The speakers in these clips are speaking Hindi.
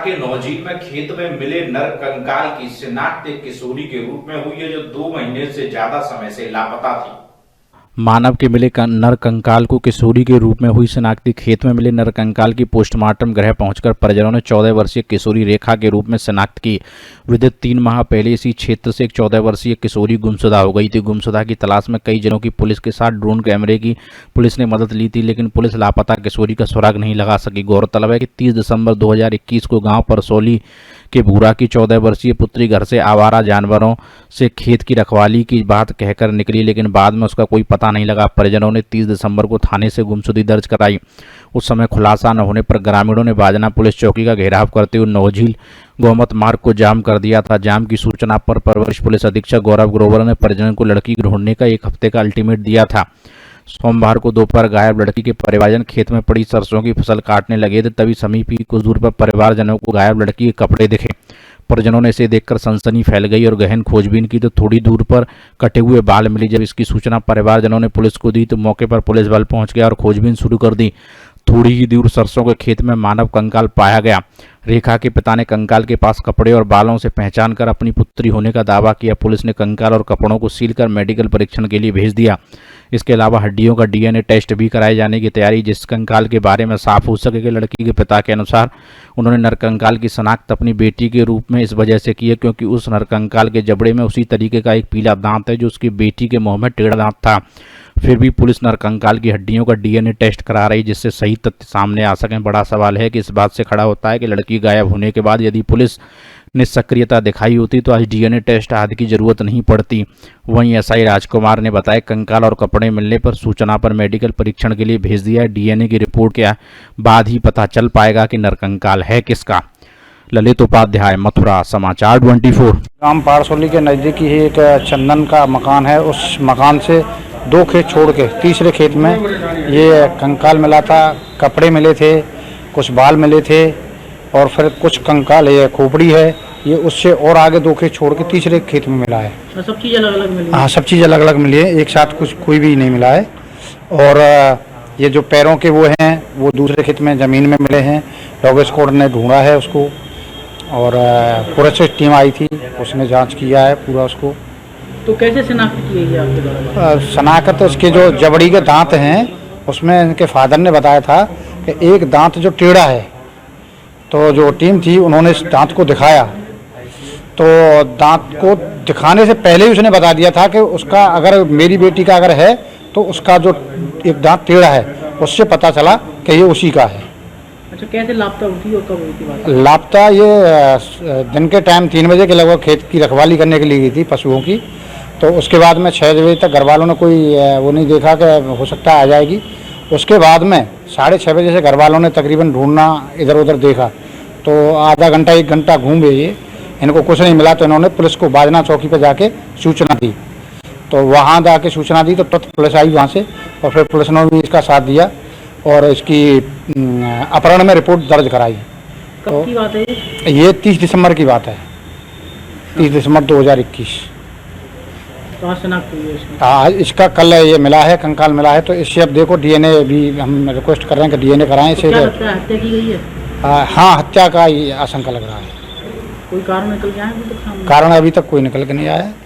के नौझील में खेत में मिले नर कंकाल की शिनाख्त एक किशोरी के रूप में हुई है जो 2 महीने से ज्यादा समय से लापता थी। मानव के मिले नर कंकाल को किशोरी के रूप में हुई शिनाख्ती। खेत में मिले नर कंकाल की पोस्टमार्टम गृह पहुंचकर परिजनों ने 14 वर्षीय किशोरी रेखा के रूप में शिनाख्त की। विदित 3 माह पहले इसी क्षेत्र से एक 14 वर्षीय किशोरी गुमशुदा हो गई थी। गुमशुदा की तलाश में कई जनों की पुलिस के साथ ड्रोन कैमरे की पुलिस ने मदद ली थी, लेकिन पुलिस लापता किशोरी का सुराग नहीं लगा सकी। गौरतलब है कि 30 दिसंबर 2021 को गाँव परसौली के भूरा की 14 वर्षीय पुत्री घर से आवारा जानवरों से खेत की रखवाली की बात कहकर निकली, लेकिन बाद में उसका कोई पता नहीं लगा। परिजनों ने 30 दिसंबर को थाने से गुमशुदगी दर्ज कराई। उस समय खुलासा न होने पर ग्रामीणों ने बाजना पुलिस चौकी का घेराव करते हुए नौझील गोमत मार्ग को जाम कर दिया था। जाम की सूचना पर वरिष्ठ पुलिस अधीक्षक गौरव ग्रोवर ने परिजनों को लड़की ढूंढने का 1 हफ्ते का अल्टीमेट दिया था। सोमवार को दोपहर गायब लड़की के परिवारजन खेत में पड़ी सरसों की फसल काटने लगे थे, तभी समीप ही कुछ दूर पर परिवारजनों को गायब लड़की के कपड़े दिखे। परिजनों ने इसे देखकर सनसनी फैल गई और गहन खोजबीन की तो थोड़ी दूर पर कटे हुए बाल मिली। जब इसकी सूचना परिवारजनों ने पुलिस को दी तो मौके पर पुलिस बल पहुंच गया और खोजबीन शुरू कर दी। थोड़ी ही दूर सरसों के खेत में मानव कंकाल पाया गया। रेखा के पिता ने कंकाल के पास कपड़े और बालों से पहचान कर अपनी पुत्री होने का दावा किया। पुलिस ने कंकाल और कपड़ों को सील कर मेडिकल परीक्षण के लिए भेज दिया। इसके अलावा हड्डियों का डीएनए टेस्ट भी कराए जाने की तैयारी, जिस कंकाल के बारे में साफ हो सके कि लड़की के पिता के अनुसार उन्होंने नरकंकाल की शनाख्त अपनी बेटी के रूप में इस वजह से की है क्योंकि उस नरकंकाल के जबड़े में उसी तरीके का एक पीला दांत है जो उसकी बेटी के मुंह में टेढ़ा दांत था। फिर भी पुलिस नरकंकाल की हड्डियों का डीएनए टेस्ट करा रही, जिससे सही तथ्य सामने आ सकें। बड़ा सवाल है कि इस बात से खड़ा होता है कि लड़की गायब होने के बाद यदि पुलिस ने सक्रियता दिखाई होती तो आज डीएनए टेस्ट आदि की जरूरत नहीं पड़ती। वहीं एसआई राजकुमार ने बताया कंकाल और कपड़े मिलने पर सूचना पर मेडिकल परीक्षण के लिए भेज दिया है। डीएनए की रिपोर्ट के बाद ही पता चल पाएगा कि नरकंकाल है किसका। ललित उपाध्याय, मथुरा, समाचार 24। गांव पारसौली के नज़दीक ही एक चंदन का मकान है। उस मकान से 2 खेत छोड़ के तीसरे खेत में ये कंकाल मिला था। कपड़े मिले थे, कुछ बाल मिले थे और फिर कुछ कंकाल है, खोपड़ी है। ये उससे और आगे 2 खेत छोड़ के तीसरे खेत में मिला है। सब चीज़ अलग अलग मिली? हाँ, सब चीज़ अलग अलग मिली है, एक साथ कुछ कोई भी नहीं मिला है। और ये जो पैरों के वो हैं वो दूसरे खेत में ज़मीन में मिले हैं। डॉग स्क्वाड ने ढूंढा है उसको और फोरेंसिक टीम आई थी, उसने जांच किया है पूरा उसको। तो कैसे शनाख्त की है आपके द्वारा? शनाख्त उसके जो जबड़ी के दांत हैं उसमें इनके फादर ने बताया था कि एक दांत जो टेढ़ा है, तो जो टीम थी उन्होंने इस दांत को दिखाया। तो दांत को दिखाने से पहले ही उसने बता दिया था कि उसका अगर मेरी बेटी का अगर है तो उसका जो एक दांत टेढ़ा है उससे पता चला कि ये उसी का है। अच्छा, कैसे लापता हुई और कब हुई थी बात? लापता ये दिन के टाइम 3 बजे के लगभग खेत की रखवाली करने के लिए गई थी पशुओं की। तो उसके बाद में 6 बजे तक घर वालों ने कोई वो नहीं देखा कि हो सकता है आ जाएगी। उसके बाद में 6:30 बजे से घर वालों ने तकरीबन ढूंढना इधर उधर देखा, तो आधा घंटा 1 घंटा घूम गए ये, इनको कुछ नहीं मिला। तो इन्होंने पुलिस को बाजना चौकी पर जाके सूचना दी। तो वहाँ जाके सूचना दी तो तुरंत पुलिस आई वहाँ से और फिर पुलिस ने भी इसका साथ दिया और इसकी अपहरण में रिपोर्ट दर्ज कराई। कब की बात है ये 30 दिसंबर की बात है, 30 दिसंबर 2021। तो आज शनाख्त हुई है इसमें? हाँ, इसका कल ये मिला है, कंकाल मिला है। तो इससे अब देखो डीएनए भी हम रिक्वेस्ट कर रहे हैं कि डीएनए कराएं इसे। क्या लगता है हत्या की गई है? हाँ, हत्या का ही आशंका लग रहा है। कोई कारण निकल के आया अभी तक सामने? कारण अभी तक कोई निकल के नहीं आया है।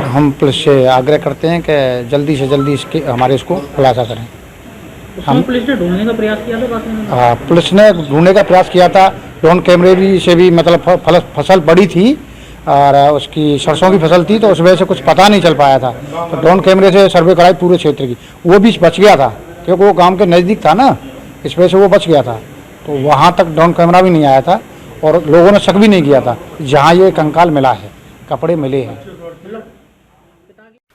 हम पुलिस से आग्रह करते हैं कि जल्दी से जल्दी इसके हमारे इसको खुलासा करें। हम पुलिस ने ढूंढने का प्रयास किया था बाद में? हाँ, पुलिस ने ढूंढने का प्रयास किया था। ड्रोन कैमरे भी से भी मतलब फसल बड़ी थी और उसकी सरसों की फसल थी, तो उस वजह से कुछ पता नहीं चल पाया था। तो ड्रोन कैमरे से सर्वे कराई पूरे क्षेत्र की, वो भी बच गया था क्योंकि वो गांव के नज़दीक था ना, इस वजह से वो बच गया था। तो वहाँ तक ड्रोन कैमरा भी नहीं आया था और लोगों ने शक भी नहीं किया था। जहाँ ये कंकाल मिला है, कपड़े मिले हैं,